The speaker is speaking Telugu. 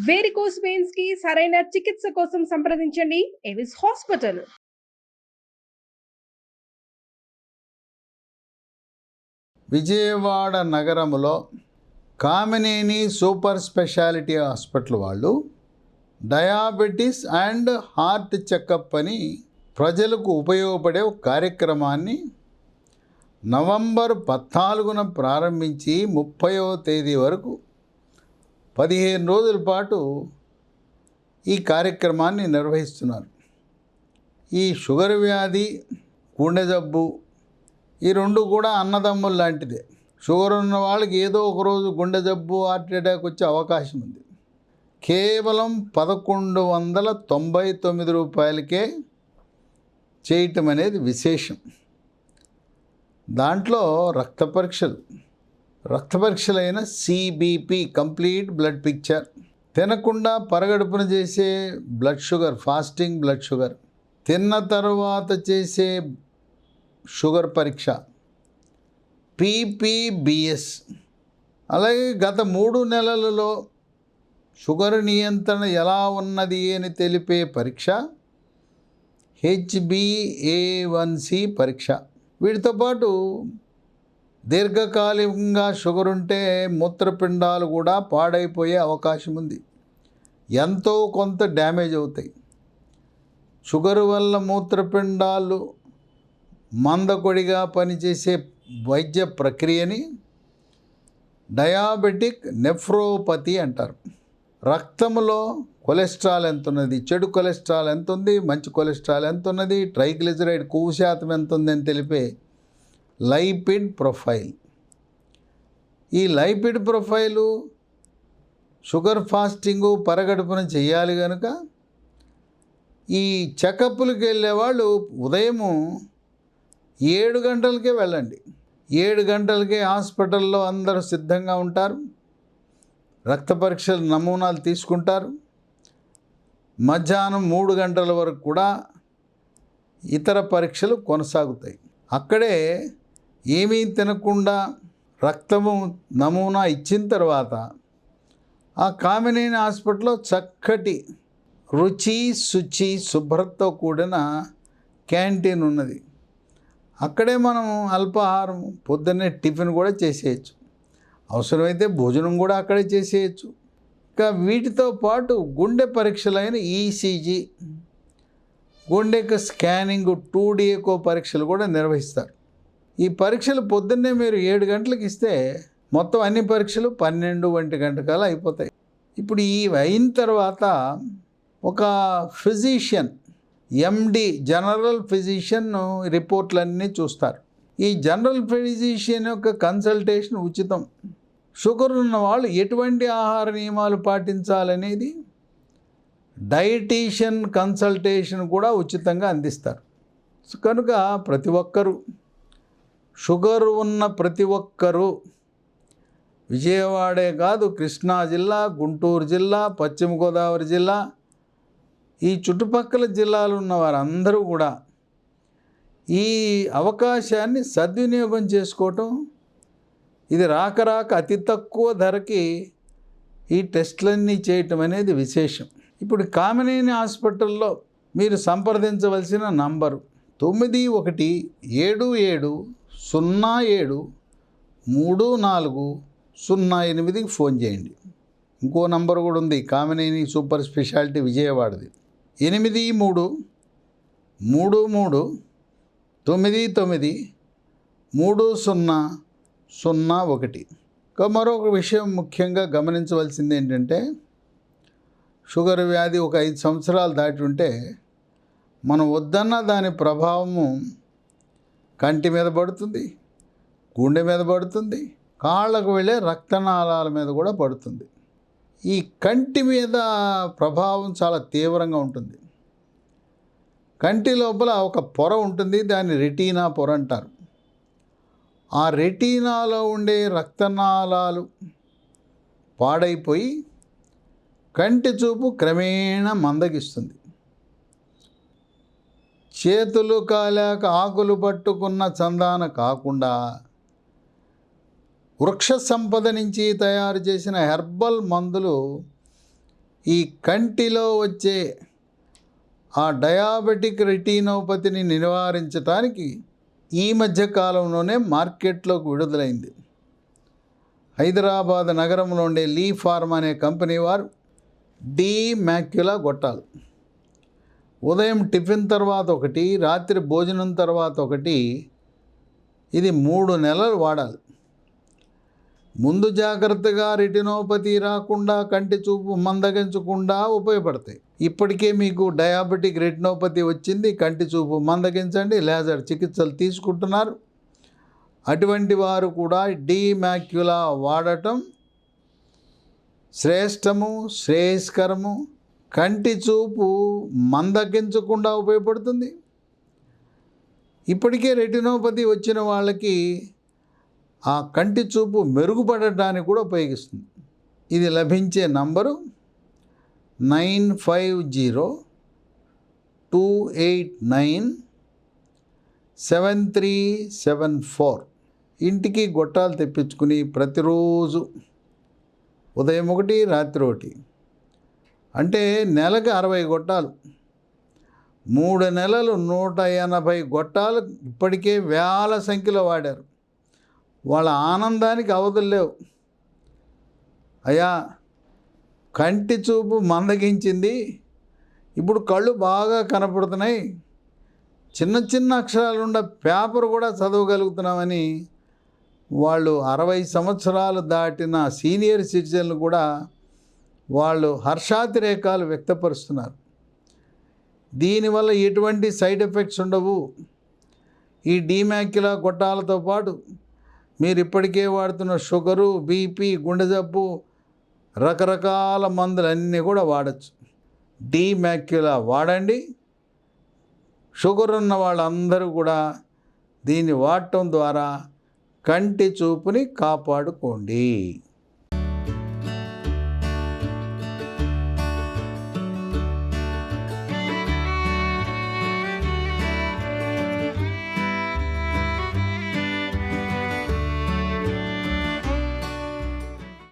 వేరికోస్ వెయిన్స్ కి సరైన చికిత్స కోసం సంప్రదించండి ఎవిస్ హాస్పిటల్. విజయవాడ నగరంలో కామినేని సూపర్ స్పెషాలిటీ హాస్పిటల్ వాళ్ళు డయాబెటీస్ అండ్ హార్ట్ చెకప్ అని ప్రజలకు ఉపయోగపడే ఒక కార్యక్రమాన్ని నవంబర్ 14న ప్రారంభించి 30వ తేదీ వరకు 15 రోజుల పాటు ఈ కార్యక్రమాన్ని నిర్వహిస్తున్నారు. ఈ షుగర్ వ్యాధి, గుండె జబ్బు ఈ రెండు కూడా అన్నదమ్ములు లాంటిదే. షుగర్ ఉన్న వాళ్ళకి ఏదో ఒకరోజు గుండె జబ్బు, హార్ట్ అటాక్ వచ్చే అవకాశం ఉంది. కేవలం 1199 రూపాయలకే చేయటం అనేది విశేషం. దాంట్లో రక్త పరీక్షలైన సిబిపి కంప్లీట్ బ్లడ్ పిక్చర్, తినకుండా పరగడుపున చేసే blood sugar, fasting blood sugar, తిన్న తర్వాత చేసే షుగర్ పరీక్ష, పిపిబిఎస్, అలాగే గత 3 నెలలలో షుగర్ నియంత్రణ ఎలా ఉన్నది అని తెలిపే పరీక్ష హెచ్బిఏవన్సి పరీక్ష. వీటితో పాటు దీర్ఘకాలికంగా షుగర్ ఉంటే మూత్రపిండాలు కూడా పాడైపోయే అవకాశం ఉంది, ఎంతో కొంత డ్యామేజ్ అవుతాయి. షుగర్ వల్ల మూత్రపిండాలు మందకొడిగా పనిచేసే వైద్య ప్రక్రియని డయాబెటిక్ నెఫ్రోపతి అంటారు. రక్తంలో కొలెస్ట్రాల్ ఎంత ఉన్నది, చెడు కొలెస్ట్రాల్ ఎంత ఉంది, మంచి కొలెస్ట్రాల్ ఎంత ఉన్నది, ట్రైగ్లిజరైడ్ కొవ్వు శాతం ఎంత ఉంది అని తెలిపే లైపిడ్ ప్రొఫైల్. ఈ లైపిడ్ ప్రొఫైలు షుగర్ ఫాస్టింగు పరగడుపున చేయాలి కనుక ఈ చెకప్లకు వెళ్ళేవాళ్ళు ఉదయము 7 గంటలకే వెళ్ళండి. 7 గంటలకే హాస్పిటల్లో అందరూ సిద్ధంగా ఉంటారు. రక్త పరీక్షల నమూనాలు తీసుకుంటారు. మధ్యాహ్నం 3 గంటల వరకు కూడా ఇతర పరీక్షలు కొనసాగుతాయి. అక్కడే ఏమీ తినకుండా రక్తము నమూనా ఇచ్చిన తర్వాత ఆ కామినేని హాస్పిటల్లో చక్కటి రుచి, శుచి, శుభ్రతతో కూడిన క్యాంటీన్ ఉన్నది. అక్కడే మనం అల్పాహారం, పొద్దున్నే టిఫిన్ కూడా చేసేయచ్చు, అవసరమైతే భోజనం కూడా అక్కడే చేసేయచ్చు. ఇంకా వీటితో పాటు గుండె పరీక్షలైన ఈసీజీ, గుండెకు స్కానింగ్, 2D ఎకో పరీక్షలు కూడా నిర్వహిస్తారు. ఈ పరీక్షలు పొద్దున్నే మీరు 7 గంటలకు ఇస్తే మొత్తం అన్ని పరీక్షలు 12 గంటకాలు అయిపోతాయి. ఇప్పుడు ఈ అయిన తర్వాత ఒక ఫిజిషియన్, ఎండి, జనరల్ ఫిజిషియన్ రిపోర్ట్లన్నీ చూస్తారు. ఈ జనరల్ ఫిజిషియన్ యొక్క కన్సల్టేషన్ ఉచితం. షుగర్ ఉన్న వాళ్ళు ఎటువంటి ఆహార నియమాలు పాటించాలనేది డైటీషియన్ కన్సల్టేషన్ కూడా ఉచితంగా అందిస్తారు. కనుక ప్రతి ఒక్కరూ, షుగర్ ఉన్న ప్రతి ఒక్కరూ, విజయవాడే కాదు, కృష్ణా జిల్లా, గుంటూరు జిల్లా, పశ్చిమ గోదావరి జిల్లా, ఈ చుట్టుపక్కల జిల్లాలు ఉన్న వారందరూ కూడా ఈ అవకాశాన్ని సద్వినియోగం చేసుకోవటం, ఇది రాక అతి తక్కువ ధరకి ఈ టెస్టులన్నీ చేయటం అనేది విశేషం. ఇప్పుడు కామినేని హాస్పిటల్లో మీరు సంప్రదించవలసిన నంబరు 9177073408కి ఫోన్ చేయండి. ఇంకో నంబర్ కూడా ఉంది, కామినేని సూపర్ స్పెషాలిటీ విజయవాడది, 8333993001. ఇంకా మరొక విషయం ముఖ్యంగా గమనించవలసింది ఏంటంటే, షుగర్ వ్యాధి ఒక 5 సంవత్సరాలు దాటి ఉంటే మనం వద్దన్న దాని ప్రభావము కంటి మీద పడుతుంది, గుండె మీద పడుతుంది, కాళ్ళకు వెళ్ళే రక్తనాళాల మీద కూడా పడుతుంది. ఈ కంటి మీద ప్రభావం చాలా తీవ్రంగా ఉంటుంది. కంటి లోపల ఒక పొర ఉంటుంది, దాన్ని రెటీనా పొర అంటారు. ఆ రెటీనాలో ఉండే రక్తనాళాలు పాడైపోయి కంటి చూపు క్రమేణా మందగిస్తుంది. చేతులు కాలాక ఆకులు పట్టుకున్న చందాన కాకుండా వృక్ష సంపద నుంచి తయారు చేసిన హెర్బల్ మందులు ఈ కంటిలో వచ్చే ఆ డయాబెటిక్ రెటినోపతిని నివారించడానికి ఈ మధ్య కాలంలోనే మార్కెట్లోకి విడుదలైంది. హైదరాబాద్ నగరంలో ఉండే లీ ఫార్మా అనే కంపెనీ వారు డి మ్యాక్యులా గొట్టాలు ఉదయం టిఫిన్ తర్వాత ఒకటి, రాత్రి భోజనం తర్వాత ఒకటి, ఇది 3 నెలలు వాడాలి. ముందు జాగ్రత్తగా రెటినోపతి రాకుండా, కంటి చూపు మందగించకుండా ఉపయోగపడతాయి. ఇప్పటికే మీకు డయాబెటిక్ రెటినోపతి వచ్చింది, కంటి చూపు మందగించండి, లేజర్ చికిత్సలు తీసుకుంటున్నారు. అటువంటి వారు కూడా డి మ్యాక్యులా వాడటం శ్రేష్టము, శ్రేయస్కరము. కంటి చూపు మందగించకుండా ఉపయోగపడుతుంది. ఇప్పటికే రెటినోపతి వచ్చిన వాళ్ళకి ఆ కంటి చూపు మెరుగుపడటానికి కూడా ఉపయోగిస్తుంది. ఇది లభించే నంబరు 9502897374. ఇంటికి గొట్టాలు తెప్పించుకుని ప్రతిరోజు ఉదయం ఒకటి, రాత్రి ఒకటి, అంటే నెలకు 60 గొట్టాలు, 3 నెలలు 180 గొట్టాలు ఇప్పటికే వేల సంఖ్యలో వాడారు. వాళ్ళ ఆనందానికి అవధులు లేవు. అయ్యా, కంటి చూపు మందగించింది, ఇప్పుడు కళ్ళు బాగా కనపడుతున్నాయి, చిన్న చిన్న అక్షరాలున్న పేపర్ కూడా చదవగలుగుతున్నామని వాళ్ళు 60 సంవత్సరాలు దాటిన సీనియర్ సిటిజన్లు కూడా వాళ్ళు హర్షాతిరేకాలు వ్యక్తపరుస్తున్నారు. దీనివల్ల ఎటువంటి సైడ్ ఎఫెక్ట్స్ ఉండవు. ఈ డీమ్యాక్యులా గొట్టాలతో పాటు మీరు ఇప్పటికే వాడుతున్న షుగరు, బీపీ, గుండె జబ్బు, రకరకాల మందులన్నీ కూడా వాడచ్చు. డీమ్యాక్యులా వాడండి. షుగర్ ఉన్న వాళ్ళందరూ కూడా దీన్ని వాడటం ద్వారా కంటి చూపుని కాపాడుకోండి.